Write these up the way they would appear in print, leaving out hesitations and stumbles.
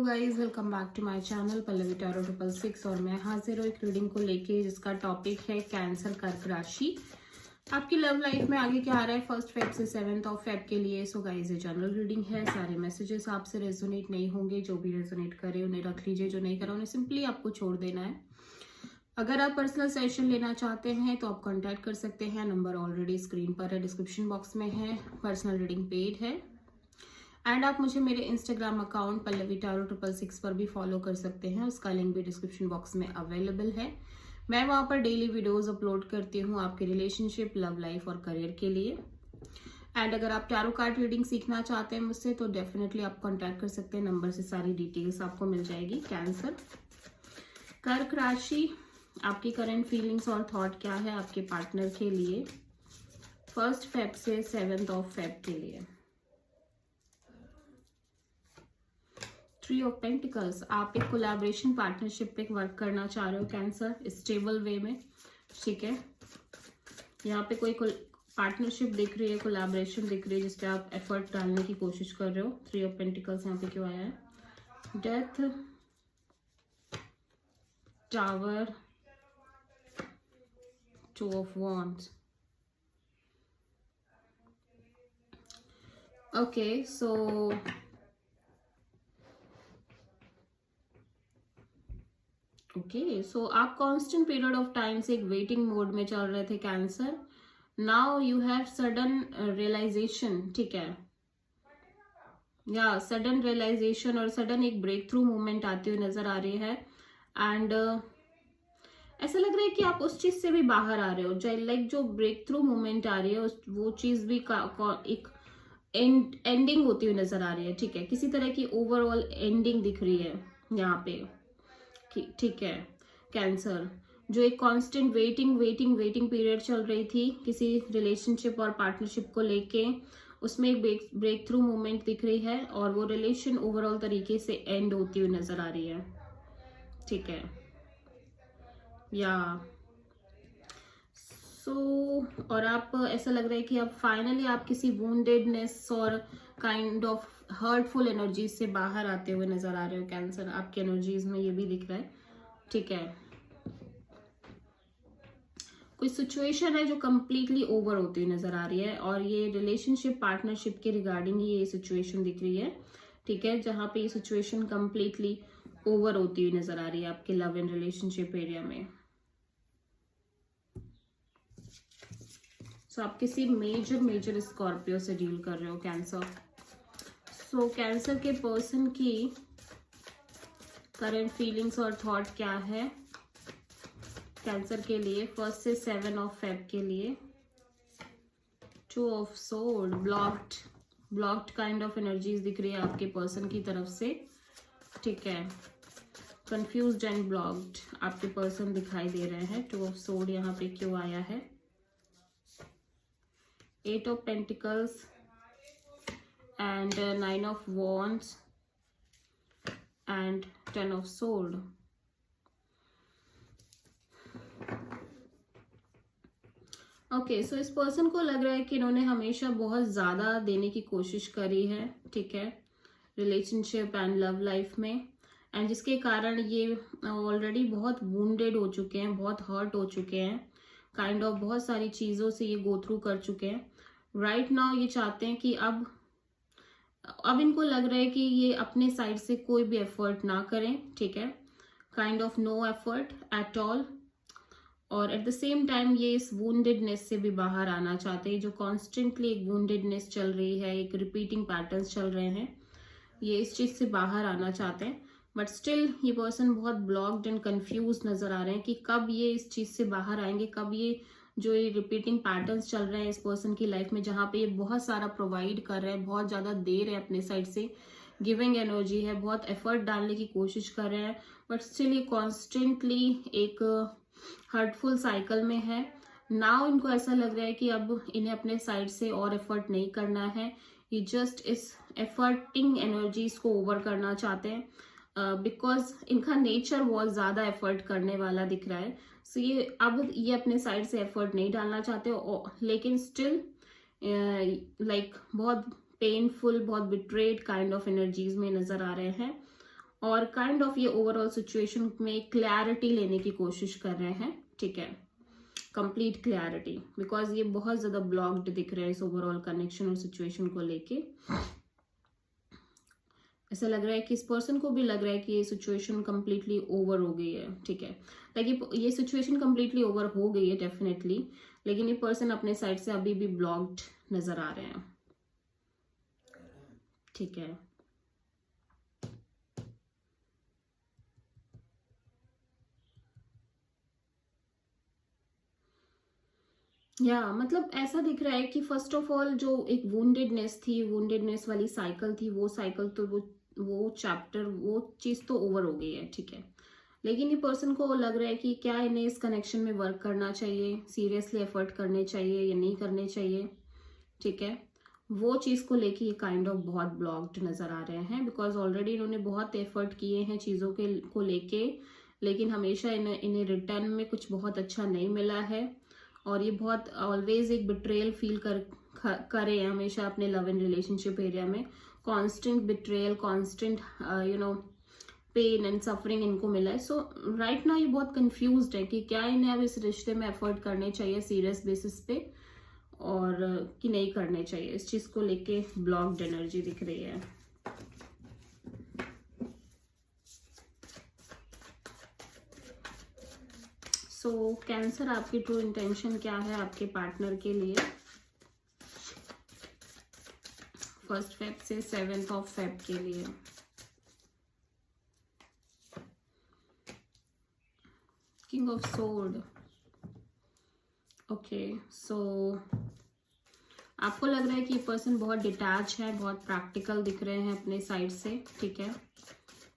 Guys welcome back to my channel Pallavi tarot 666 और मैं हाजिर हूँ एक रीडिंग को लेके जिसका टॉपिक है कैंसर कर्क राशि। आपकी लव लाइफ में आगे क्या आ रहा है 1 फेब से 7 फेब के लिए। सो गाइस ये जनरल रीडिंग है, सारे मैसेजेस आपसे रेजोनेट नहीं होंगे। जो भी रेजोनेट करे उन्हें रख लीजिए, जो नहीं करे उन्हें सिंपली आपको छोड़ देना है। अगर आप पर्सनल सेशन लेना चाहते हैं तो आप कॉन्टैक्ट कर सकते हैं, नंबर ऑलरेडी स्क्रीन पर है, डिस्क्रिप्शन बॉक्स में है, पर्सनल रीडिंग पेड है। एंड आप मुझे मेरे इंस्टाग्राम अकाउंट पल्लवी टैरो 666 पर भी फॉलो कर सकते हैं, उसका लिंक भी डिस्क्रिप्शन बॉक्स में अवेलेबल है। मैं वहाँ पर डेली वीडियोस अपलोड करती हूँ आपके रिलेशनशिप, लव लाइफ और करियर के लिए। एंड अगर आप टैरो कार्ड रीडिंग सीखना चाहते हैं मुझसे तो डेफिनेटली आप कॉन्टैक्ट कर सकते हैं, नंबर से सारी डिटेल्स आपको मिल जाएगी। कैंसर कर्क राशि, आपकी करंट फीलिंग्स और थॉट क्या है आपके पार्टनर के लिए 1 फेब से 7 फेब के लिए। 3 ऑफ पेंटिकल्स, आप एक कोलैबोरेशन पार्टनरशिप पे वर्क करना चाह रहे हो कैंसर, स्टेबल वे में, ठीक है। यहाँ पे कोई पार्टनरशिप दिख रही है, कोलैबोरेशन दिख रही है जिसपे आप एफर्ट डालने की कोशिश कर रहे हो। 3 ऑफ पेंटिकल्स यहाँ पे क्यों आया है? Death, tower, 2 of wands. Okay so आप कांस्टेंट पीरियड ऑफ टाइम से एक वेटिंग मोड में चल रहे थे Cancer. Now you have sudden realisation, ठीक है, या सडन रियलाइजेशन और सडन एक ब्रेक थ्रू मूवमेंट आती हुई नजर आ रही है। एंड ऐसा लग रहा है कि आप उस चीज से भी बाहर आ रहे हो, लाइक जो ब्रेक थ्रू मूवमेंट आ रही है वो चीज भी एक एंडिंग होती हुई नजर आ रही है, ठीक है। किसी तरह की ओवरऑल एंडिंग दिख रही है यहाँ पे, ठीक है। कैंसर जो एक कांस्टेंट वेटिंग पीरियड चल रही थी किसी रिलेशनशिप और पार्टनरशिप को लेके, उसमें एक ब्रेक थ्रू मूवमेंट दिख रही है और वो रिलेशन ओवरऑल तरीके से एंड होती हुई नजर आ रही है, ठीक है। या और आप ऐसा लग रहा है कि अब फाइनली आप किसी वुंडेडनेस और काइंड ऑफ हर्टफुल एनर्जीज से बाहर आते हुए नजर आ रहे हो कैंसर। आपकी एनर्जीज में ये भी दिख रहा है, ठीक है। कोई सिचुएशन है जो कंप्लीटली ओवर होती हुई नजर आ रही है और ये रिलेशनशिप पार्टनरशिप के रिगार्डिंग ही ये सिचुएशन दिख रही है, ठीक है, जहां पे ये सिचुएशन कंप्लीटली ओवर होती हुई नजर आ रही है आपके लव एंड रिलेशनशिप एरिया में। सो आप किसी मेजर स्कॉर्पियो से डील कर रहे हो कैंसर। सो कैंसर के पर्सन की करंट फीलिंग्स और थॉट क्या है कैंसर के लिए 1 से 7 फेब के लिए। 2 of sword, blocked kind of energies दिख रही है आपके पर्सन की तरफ से, ठीक है। कंफ्यूज्ड एंड ब्लॉक्ड आपके पर्सन दिखाई दे रहे हैं। 2 ऑफ सोर्ड यहाँ पे क्यों आया है? 8 of pentacles and 9 of wands and 10 of sword. Okay so इस पर्सन को लग रहा है कि इन्होंने हमेशा बहुत ज्यादा देने की कोशिश करी है, ठीक है, रिलेशनशिप एंड लव लाइफ में, एंड जिसके कारण ये ऑलरेडी बहुत वुंडेड हो चुके हैं, बहुत हर्ट हो चुके हैं, काइंड ऑफ बहुत सारी चीजों से ये गो थ्रू कर चुके हैं। राइट नाउ ये चाहते हैं कि अब इनको लग रहा है कि ये अपने साइड से कोई भी एफर्ट ना करें, ठीक है, kind of no effort at all. और एट द सेम टाइम ये इस वुंडेडनेस से भी बाहर आना चाहते हैं, जो कॉन्स्टेंटली एक वुंडेडनेस चल रही है, एक रिपीटिंग पैटर्न्स चल रहे हैं, ये इस चीज से बाहर आना चाहते हैं। बट स्टिल ये पर्सन बहुत ब्लॉक्ड एंड कंफ्यूज नजर आ रहे हैं कि कब ये इस चीज से बाहर आएंगे, कब ये जो ये रिपीटिंग पैटर्न्स चल रहे हैं इस पर्सन की लाइफ में, जहाँ पे ये बहुत सारा प्रोवाइड कर रहे हैं, बहुत ज्यादा दे रहे हैं अपने साइड से, गिविंग एनर्जी है, बहुत एफर्ट डालने की कोशिश कर रहे हैं, बट स्टिल ये कॉन्स्टेंटली एक हर्टफुल साइकिल में है। नाउ इनको ऐसा लग रहा है कि अब इन्हें अपने साइड से और एफर्ट नहीं करना है, ये जस्ट इस एफर्टिंग एनर्जीज को ओवर करना चाहते हैं, बिकॉज इनका नेचर बहुत ज्यादा एफर्ट करने वाला दिख रहा है। सो ये अब ये अपने साइड से एफर्ट नहीं डालना चाहते, लेकिन स्टिल लाइक बहुत पेनफुल, बहुत बिट्रेड काइंड ऑफ एनर्जीज में नजर आ रहे हैं। और काइंड ऑफ ये ओवरऑल सिचुएशन में क्लैरिटी लेने की कोशिश कर रहे हैं, ठीक है, कंप्लीट क्लैरिटी, बिकॉज ये बहुत ज्यादा ब्लॉक्ड दिख रहे हैं इस ओवरऑल कनेक्शन और सिचुएशन को लेके। ऐसा लग रहा है कि इस पर्सन को भी लग रहा है कि ये सिचुएशन कंप्लीटली ओवर हो गई है, ठीक है, लाइक ये सिचुएशन कंप्लीटली ओवर हो गई है डेफिनेटली, लेकिन ये पर्सन अपने साइड से अभी भी ब्लॉक्ड नजर आ रहे हैं, ठीक है। मतलब ऐसा दिख रहा है कि फर्स्ट ऑफ ऑल जो एक वुंडेडनेस थी, वुंडेडनेस वाली साइकिल थी, वो साइकिल तो वो चैप्टर, वो चीज तो ओवर हो गई है, ठीक है, लेकिन ये पर्सन को लग रहा है कि क्या इन्हें इस कनेक्शन में वर्क करना चाहिए, सीरियसली एफर्ट करने चाहिए या नहीं करने चाहिए, ठीक है, वो चीज को लेके ये काइंड ऑफ बहुत ब्लॉक्ड नजर आ रहे हैं, बिकॉज ऑलरेडी इन्होंने बहुत एफर्ट किए हैं चीजों के को लेके, लेकिन हमेशा इन्हें रिटर्न में कुछ बहुत अच्छा नहीं मिला है, और ये बहुत ऑलवेज एक बिट्रेयल फील करे हैं हमेशा अपने लव एंड रिलेशनशिप एरिया में, constant betrayal, constant pain and suffering इनको मिला है। सो राइट नाउ ये बहुत कंफ्यूज्ड है कि क्या इन्हें अब इस रिश्ते में एफर्ट करने चाहिए सीरियस बेसिस पे, और कि नहीं करने चाहिए, इस चीज को लेके ब्लॉक्ड एनर्जी दिख रही है। सो कैंसर, आपकी ट्रू इंटेंशन क्या है आपके पार्टनर के लिए 1 फेब से 7 फेब के लिए? किंग ऑफ सोर्ड, ओके, सो आपको लग रहा है कि ये पर्सन बहुत डिटैच है, बहुत प्रैक्टिकल दिख रहे हैं अपने साइड से, ठीक है,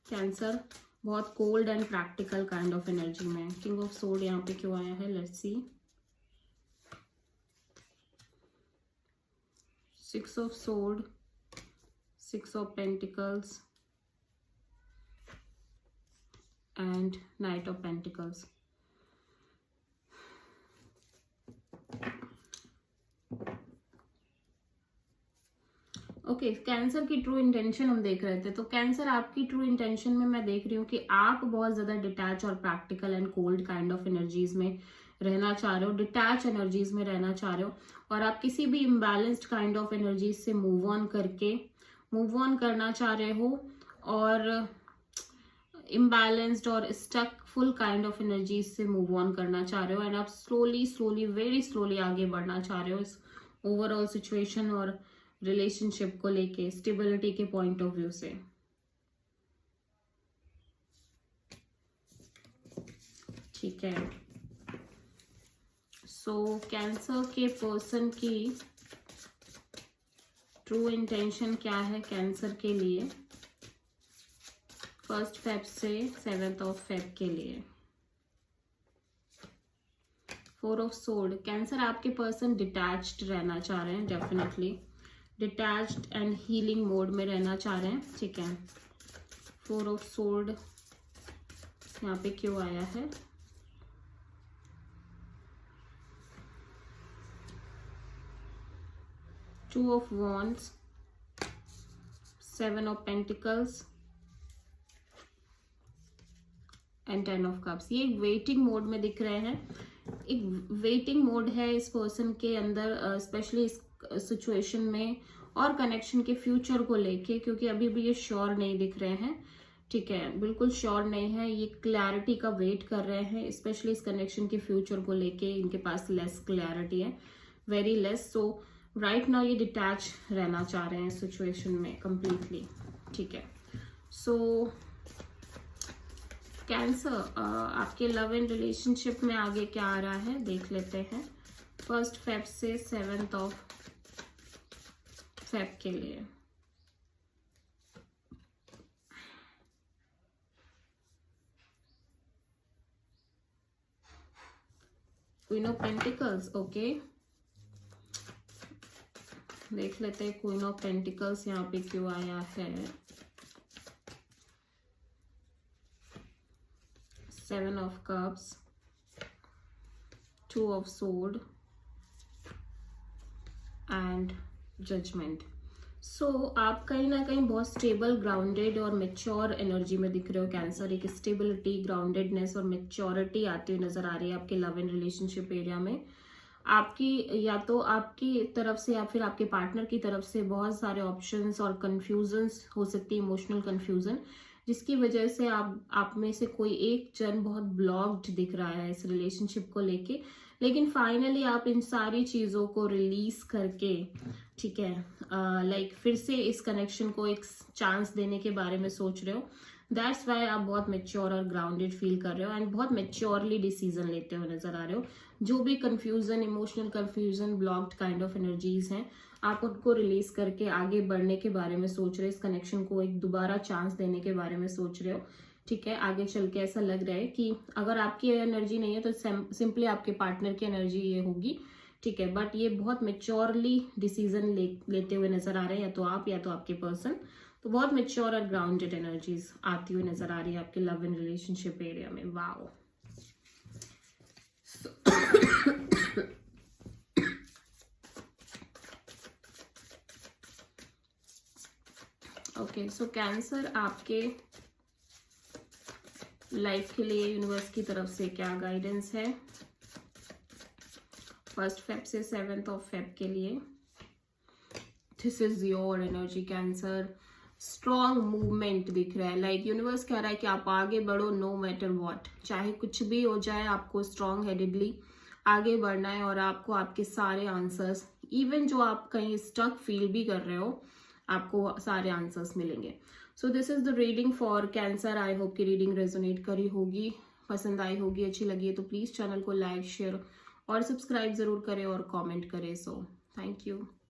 कैंसर बहुत cold and practical kind of energy में। किंग ऑफ सोर्ड यहाँ पे क्यों आया है, let's see. 6 of sword, 6 of pentacles and night of pentacles. Okay, cancer की ट्रू इंटेंशन हम देख रहे थे, तो कैंसर आपकी ट्रू इंटेंशन में मैं देख रही हूँ कि आप बहुत ज्यादा डिटैच और practical and cold kind of energies में रहना चाह रहे हो, डिटैच एनर्जीज में रहना चाह रहे हो, और आप किसी भी इम्बैलेंस्ड काइंड ऑफ एनर्जीज से मूव ऑन करना चाह रहे हो, और इम्बैलेंस्ड और stuck full kind of energies से मूव ऑन करना चाह रहे हो, एंड आप स्लोली वेरी स्लोली आगे बढ़ना चाह रहे हो इस ओवरऑल सिचुएशन और रिलेशनशिप को लेके स्टेबिलिटी के पॉइंट ऑफ व्यू से। ठीक है, सो कैंसर के पर्सन की ट्रू इंटेंशन क्या है कैंसर के लिए 1 फेब से 7 फेब के लिए? 4 ऑफ सोर्ड, कैंसर आपके पर्सन डिटैच्ड रहना चाह रहे हैं, definitely detached and healing mode में रहना चाह रहे हैं, ठीक है। 4 ऑफ सोर्ड यहाँ पे क्यों आया है? Two of wands, 7 of pentacles and 10 of cups. ये एक वेटिंग मोड में दिख रहे हैं, एक वेटिंग मोड है इस पर्सन के अंदर, स्पेशली इस सिचुएशन में और कनेक्शन के फ्यूचर को लेके, क्योंकि अभी भी ये श्योर नहीं दिख रहे हैं, ठीक है, बिल्कुल श्योर नहीं है, ये क्लैरिटी का वेट कर रहे हैं, स्पेशली इस कनेक्शन के फ्यूचर को लेके इनके पास लेस क्लैरिटी है, वेरी लेस। सो राइट नाउ ये डिटैच रहना चाह रहे हैं इस सिचुएशन में कंप्लीटली, ठीक है। सो कैंसर, आपके लव एंड रिलेशनशिप में आगे क्या आ रहा है देख लेते हैं 1 फेब से 7 फेब के लिए। क्वीन ऑफ पेंटिकल्स, ओके, देख लेते हैं क्वीन ऑफ पेंटिकल्स यहाँ पे क्यों आया है। 7 of cups, 2 of sword and judgement. So आप कहीं ना कहीं बहुत स्टेबल, ग्राउंडेड और मेच्योर एनर्जी में दिख रहे हो कैंसर। एक स्टेबिलिटी, ग्राउंडेडनेस और मेच्योरिटी आती हुई नजर आ रही है आपके लव एंड रिलेशनशिप एरिया में। आपकी, या तो आपकी तरफ से या फिर आपके पार्टनर की तरफ से बहुत सारे ऑप्शंस और कंफ्यूजन्स हो सकती है, इमोशनल कंफ्यूजन, जिसकी वजह से आप में से कोई एक जन बहुत ब्लॉक्ड दिख रहा है इस रिलेशनशिप को लेके। लेकिन फाइनली आप इन सारी चीजों को रिलीज करके, ठीक है, लाइक फिर से इस कनेक्शन को एक चांस देने के बारे में सोच रहे हो। दैट्स वाई आप बहुत मेच्योर और ग्राउंडेड फील कर रहे हो एंड बहुत मेच्योरली डिसीजन लेते हुए नजर आ रहे हो। जो भी confusion, emotional confusion, blocked kind of energies हैं, आप उनको रिलीज करके आगे बढ़ने के बारे में सोच रहे हो। इस कनेक्शन को एक दोबारा चांस देने के बारे में सोच रहे हो, ठीक है। आगे चल के ऐसा लग रहा है कि अगर आपकी एनर्जी नहीं है तो सिंपली आपके पार्टनर की एनर्जी ये होगी, ठीक है। बट ये बहुत मेच्योरली डिसीजन लेते हुए नजर आ रहे हैं, या तो आपके पर्सन। तो बहुत मेच्योर और ग्राउंडेड एनर्जीज आती हुई नजर आ रही है आपके लव एंड रिलेशनशिप एरिया में। वाओ। ओके, सो कैंसर, आपके लाइफ के लिए यूनिवर्स की तरफ से क्या गाइडेंस है 1 फेब से 7 फेब के लिए? This is your energy cancer. Strong movement दिख रहा है, लाइक यूनिवर्स कह रहा है कि आप आगे बढ़ो, नो मैटर व्हाट, चाहे कुछ भी हो जाए, आपको स्ट्रॉन्ग हेडेडली आगे बढ़ना है और आपको आपके सारे आंसर्स, इवन जो आप कहीं स्टक फील भी कर रहे हो, आपको सारे आंसर्स मिलेंगे। So this is the reading for cancer. I hope की रीडिंग रेजोनेट करी होगी, पसंद आई होगी, अच्छी लगी है तो प्लीज चैनल को लाइक, शेयर और सब्सक्राइब जरूर करें और कमेंट करें। So thank you.